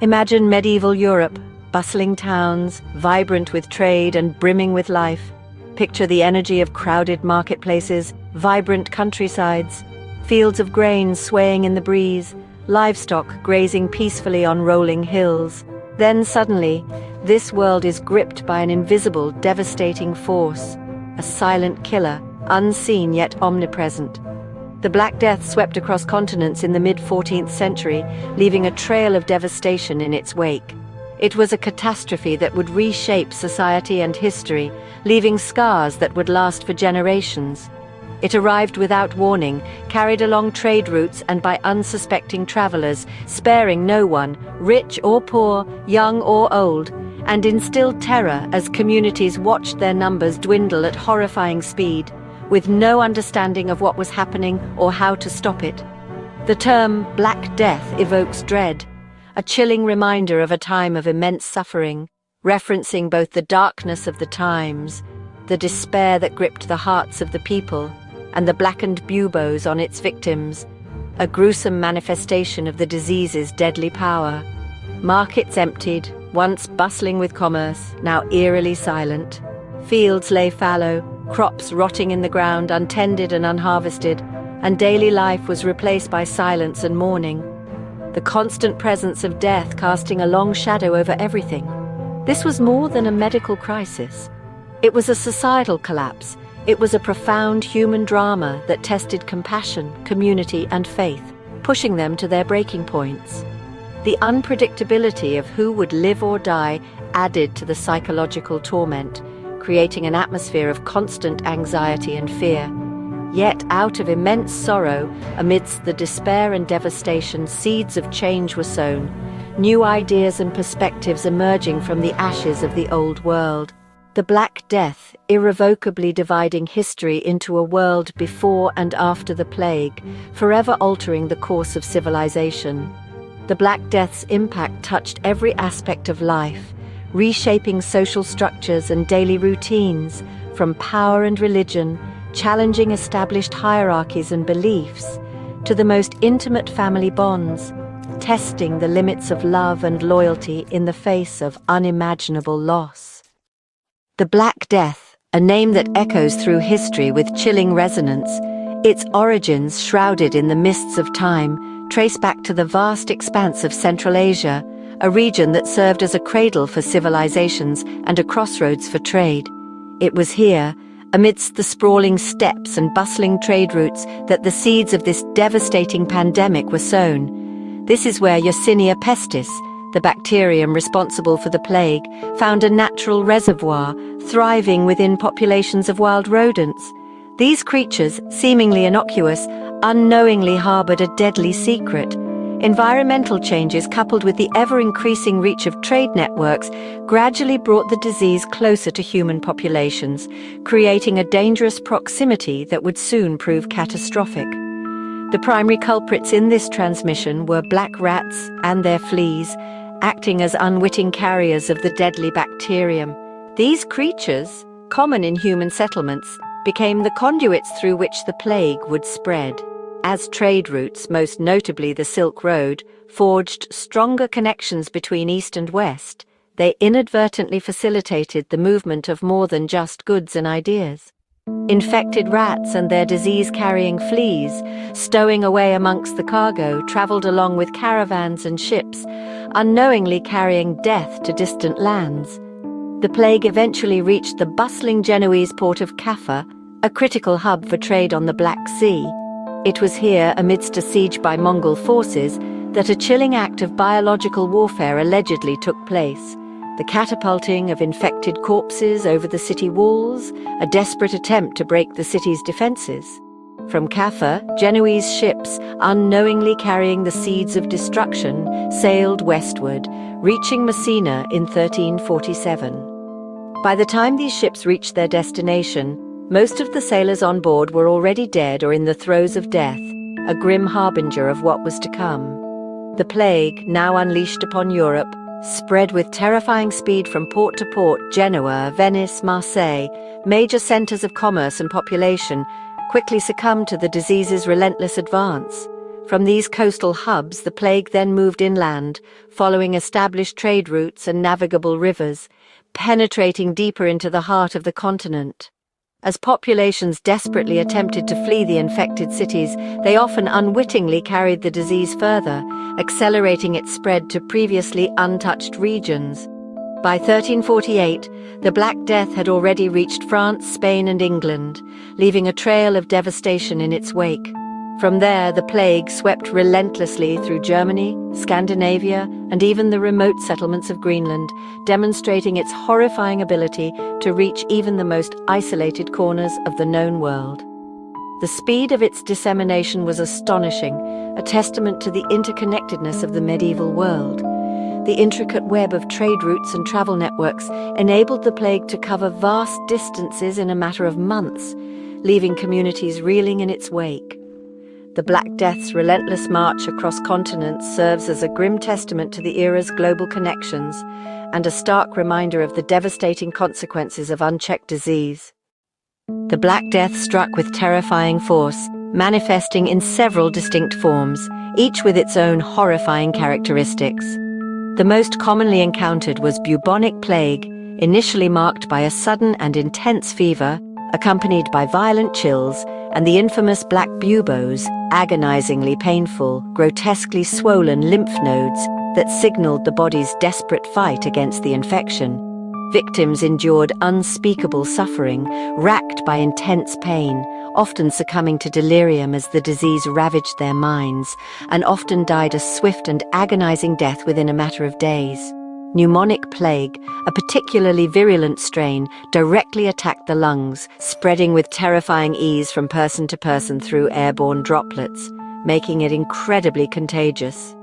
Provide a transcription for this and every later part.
Imagine medieval Europe, bustling towns, vibrant with trade and brimming with life. Picture the energy of crowded marketplaces, vibrant countrysides, fields of grain swaying in the breeze, livestock grazing peacefully on rolling hills. Then suddenly, this world is gripped by an invisible, devastating force, a silent killer, unseen yet omnipresent. The Black Death swept across continents in the mid-14th century, leaving a trail of devastation in its wake. It was a catastrophe that would reshape society and history, leaving scars that would last for generations. It arrived without warning, carried along trade routes and by unsuspecting travelers, sparing no one, rich or poor, young or old, and instilled terror as communities watched their numbers dwindle at horrifying speed, with no understanding of what was happening or how to stop it. The term Black Death evokes dread, a chilling reminder of a time of immense suffering, referencing both the darkness of the times, the despair that gripped the hearts of the people, and the blackened buboes on its victims, a gruesome manifestation of the disease's deadly power. Markets emptied, once bustling with commerce, now eerily silent. Fields lay fallow, crops rotting in the ground, untended and unharvested, and daily life was replaced by silence and mourning, the constant presence of death casting a long shadow over everything. This was more than a medical crisis. It was a societal collapse. It was a profound human drama that tested compassion, community, and faith, pushing them to their breaking points. The unpredictability of who would live or die added to the psychological torment, creating an atmosphere of constant anxiety and fear. Yet, out of immense sorrow, amidst the despair and devastation, seeds of change were sown, new ideas and perspectives emerging from the ashes of the old world. The Black Death, irrevocably dividing history into a world before and after the plague, forever altering the course of civilization. The Black Death's impact touched every aspect of life, reshaping social structures and daily routines, from power and religion, challenging established hierarchies and beliefs, to the most intimate family bonds, testing the limits of love and loyalty in the face of unimaginable loss. The Black Death, a name that echoes through history with chilling resonance, its origins shrouded in the mists of time, trace back to the vast expanse of Central Asia, a region that served as a cradle for civilizations and a crossroads for trade. It was here, amidst the sprawling steppes and bustling trade routes, that the seeds of this devastating pandemic were sown. This is where Yersinia pestis, the bacterium responsible for the plague, found a natural reservoir, thriving within populations of wild rodents. These creatures, seemingly innocuous, unknowingly harbored a deadly secret. Environmental changes, coupled with the ever-increasing reach of trade networks, gradually brought the disease closer to human populations, creating a dangerous proximity that would soon prove catastrophic. The primary culprits in this transmission were black rats and their fleas, acting as unwitting carriers of the deadly bacterium. These creatures, common in human settlements, became the conduits through which the plague would spread. As trade routes, most notably the Silk Road, forged stronger connections between East and West, they inadvertently facilitated the movement of more than just goods and ideas. Infected rats and their disease-carrying fleas, stowing away amongst the cargo, traveled along with caravans and ships, unknowingly carrying death to distant lands. The plague eventually reached the bustling Genoese port of Caffa, a critical hub for trade on the Black Sea. It was here, amidst a siege by Mongol forces, that a chilling act of biological warfare allegedly took place. The catapulting of infected corpses over the city walls, a desperate attempt to break the city's defenses. From Caffa, Genoese ships, unknowingly carrying the seeds of destruction, sailed westward, reaching Messina in 1347. By the time these ships reached their destination, most of the sailors on board were already dead or in the throes of death, a grim harbinger of what was to come. The plague, now unleashed upon Europe, spread with terrifying speed from port to port. Genoa, Venice, Marseille, major centers of commerce and population, quickly succumbed to the disease's relentless advance. From these coastal hubs, the plague then moved inland, following established trade routes and navigable rivers, penetrating deeper into the heart of the continent. As populations desperately attempted to flee the infected cities, they often unwittingly carried the disease further, accelerating its spread to previously untouched regions. By 1348, the Black Death had already reached France, Spain, and England, leaving a trail of devastation in its wake. From there, the plague swept relentlessly through Germany, Scandinavia, and even the remote settlements of Greenland, demonstrating its horrifying ability to reach even the most isolated corners of the known world. The speed of its dissemination was astonishing, a testament to the interconnectedness of the medieval world. The intricate web of trade routes and travel networks enabled the plague to cover vast distances in a matter of months, leaving communities reeling in its wake. The Black Death's relentless march across continents serves as a grim testament to the era's global connections and a stark reminder of the devastating consequences of unchecked disease. The Black Death struck with terrifying force, manifesting in several distinct forms, each with its own horrifying characteristics. The most commonly encountered was bubonic plague, initially marked by a sudden and intense fever, accompanied by violent chills, and the infamous black buboes, agonizingly painful, grotesquely swollen lymph nodes that signaled the body's desperate fight against the infection. Victims endured unspeakable suffering, racked by intense pain, often succumbing to delirium as the disease ravaged their minds, and often died a swift and agonizing death within a matter of days. Pneumonic plague, a particularly virulent strain, directly attacked the lungs, spreading with terrifying ease from person to person through airborne droplets, making it incredibly contagious.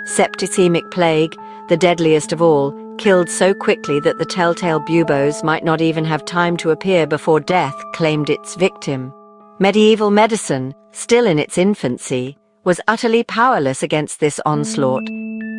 Septicemic plague, the deadliest of all, killed so quickly that the telltale buboes might not even have time to appear before death claimed its victim. Medieval medicine, still in its infancy, was utterly powerless against this onslaught.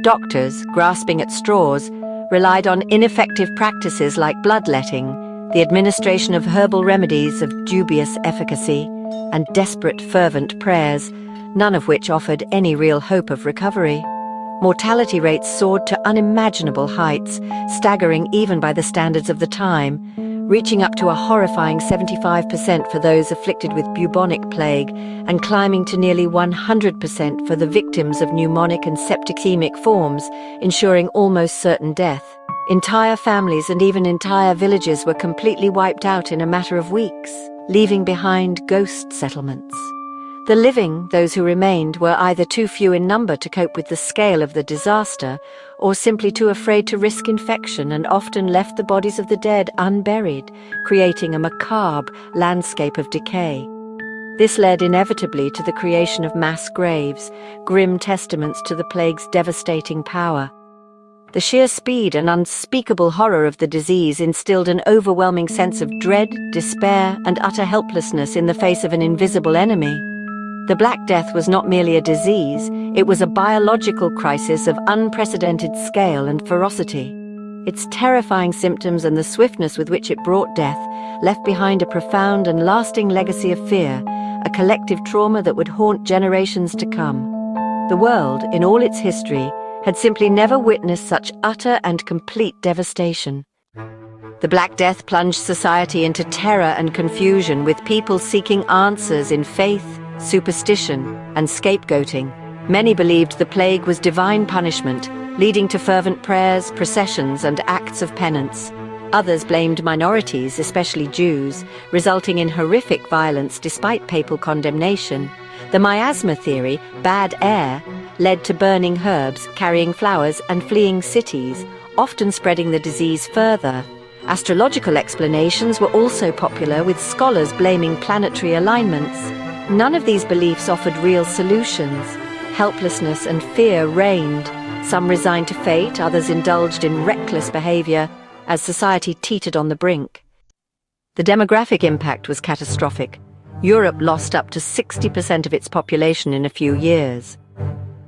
Doctors, grasping at straws, relied on ineffective practices like bloodletting, the administration of herbal remedies of dubious efficacy, and desperate fervent prayers, none of which offered any real hope of recovery. Mortality rates soared to unimaginable heights, staggering even by the standards of the time, reaching up to a horrifying 75% for those afflicted with bubonic plague and climbing to nearly 100% for the victims of pneumonic and septicemic forms, ensuring almost certain death. Entire families and even entire villages were completely wiped out in a matter of weeks, leaving behind ghost settlements. The living, those who remained, were either too few in number to cope with the scale of the disaster, or simply too afraid to risk infection and often left the bodies of the dead unburied, creating a macabre landscape of decay. This led inevitably to the creation of mass graves, grim testaments to the plague's devastating power. The sheer speed and unspeakable horror of the disease instilled an overwhelming sense of dread, despair, and utter helplessness in the face of an invisible enemy. The Black Death was not merely a disease, it was a biological crisis of unprecedented scale and ferocity. Its terrifying symptoms and the swiftness with which it brought death left behind a profound and lasting legacy of fear, a collective trauma that would haunt generations to come. The world, in all its history, had simply never witnessed such utter and complete devastation. The Black Death plunged society into terror and confusion, with people seeking answers in faith, superstition, and scapegoating. Many believed the plague was divine punishment, leading to fervent prayers, processions, and acts of penance. Others blamed minorities, especially Jews, resulting in horrific violence despite papal condemnation. The miasma theory, bad air, led to burning herbs, carrying flowers, and fleeing cities, often spreading the disease further. Astrological explanations were also popular, with scholars blaming planetary alignments. None of these beliefs offered real solutions. Helplessness and fear reigned. Some resigned to fate, others indulged in reckless behavior, as society teetered on the brink. The demographic impact was catastrophic. Europe lost up to 60% of its population in a few years.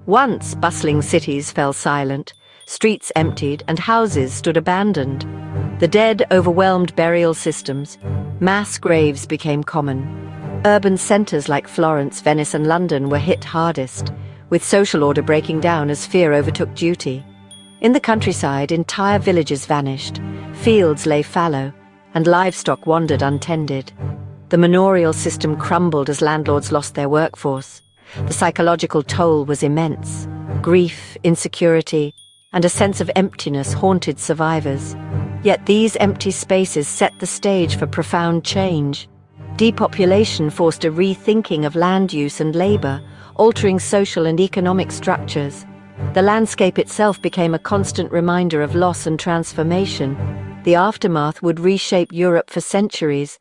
Once bustling cities fell silent, streets emptied, and houses stood abandoned. The dead overwhelmed burial systems. Mass graves became common. Urban centres like Florence, Venice and London were hit hardest, with social order breaking down as fear overtook duty. In the countryside, entire villages vanished, fields lay fallow, and livestock wandered untended. The manorial system crumbled as landlords lost their workforce. The psychological toll was immense. Grief, insecurity, and a sense of emptiness haunted survivors. Yet these empty spaces set the stage for profound change. Depopulation forced a rethinking of land use and labor, altering social and economic structures. The landscape itself became a constant reminder of loss and transformation. The aftermath would reshape Europe for centuries.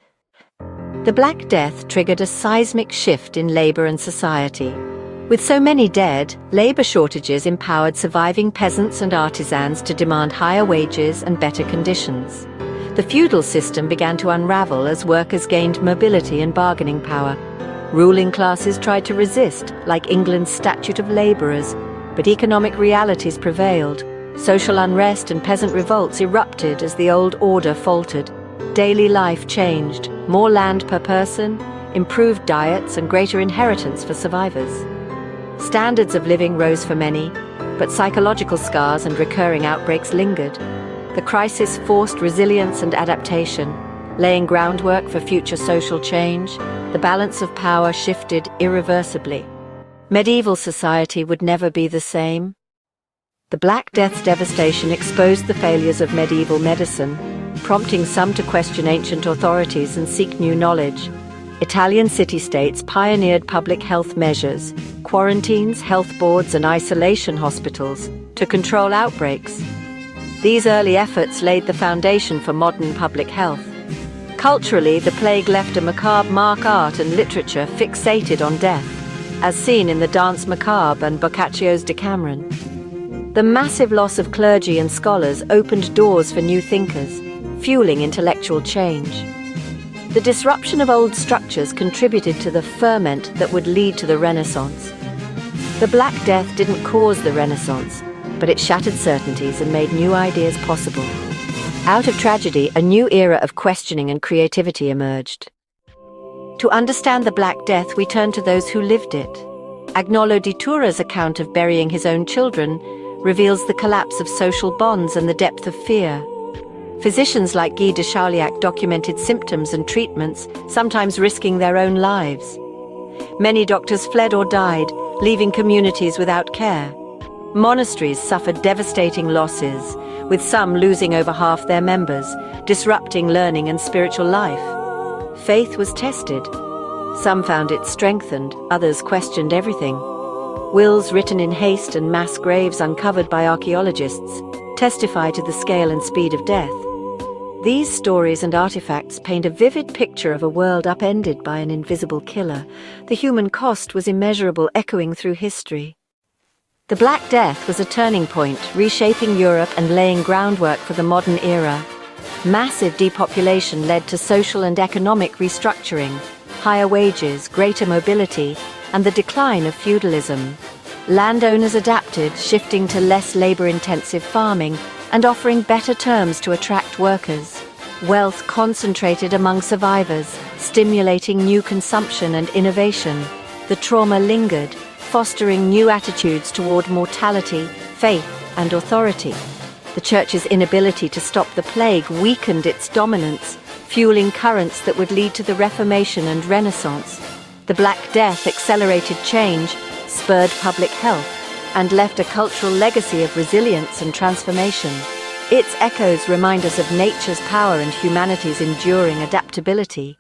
The Black Death triggered a seismic shift in labor and society. With so many dead, labor shortages empowered surviving peasants and artisans to demand higher wages and better conditions. The feudal system began to unravel as workers gained mobility and bargaining power. Ruling classes tried to resist, like England's Statute of Labourers, but economic realities prevailed. Social unrest and peasant revolts erupted as the old order faltered. Daily life changed, more land per person, improved diets and greater inheritance for survivors. Standards of living rose for many, but psychological scars and recurring outbreaks lingered. The crisis forced resilience and adaptation, laying groundwork for future social change. The balance of power shifted irreversibly. Medieval society would never be the same. The Black Death's devastation exposed the failures of medieval medicine, prompting some to question ancient authorities and seek new knowledge. Italian city-states pioneered public health measures, quarantines, health boards and isolation hospitals to control outbreaks. These early efforts laid the foundation for modern public health. Culturally, the plague left a macabre mark. Art and literature fixated on death, as seen in the Danse Macabre and Boccaccio's Decameron. The massive loss of clergy and scholars opened doors for new thinkers, fueling intellectual change. The disruption of old structures contributed to the ferment that would lead to the Renaissance. The Black Death didn't cause the Renaissance, but it shattered certainties and made new ideas possible. Out of tragedy, a new era of questioning and creativity emerged. To understand the Black Death, we turn to those who lived it. Agnolo di Tura's account of burying his own children reveals the collapse of social bonds and the depth of fear. Physicians like Guy de Chauliac documented symptoms and treatments, sometimes risking their own lives. Many doctors fled or died, leaving communities without care. Monasteries suffered devastating losses, with some losing over half their members, disrupting learning and spiritual life. Faith was tested. Some found it strengthened, others questioned everything. Wills written in haste and mass graves uncovered by archaeologists testify to the scale and speed of death. These stories and artifacts paint a vivid picture of a world upended by an invisible killer. The human cost was immeasurable, echoing through history. The Black Death was a turning point, reshaping Europe and laying groundwork for the modern era. Massive depopulation led to social and economic restructuring, higher wages, greater mobility, and the decline of feudalism. Landowners adapted, shifting to less labor-intensive farming and offering better terms to attract workers. Wealth concentrated among survivors, stimulating new consumption and innovation. The trauma lingered, fostering new attitudes toward mortality, faith, and authority. The Church's inability to stop the plague weakened its dominance, fueling currents that would lead to the Reformation and Renaissance. The Black Death accelerated change, spurred public health, and left a cultural legacy of resilience and transformation. Its echoes remind us of nature's power and humanity's enduring adaptability.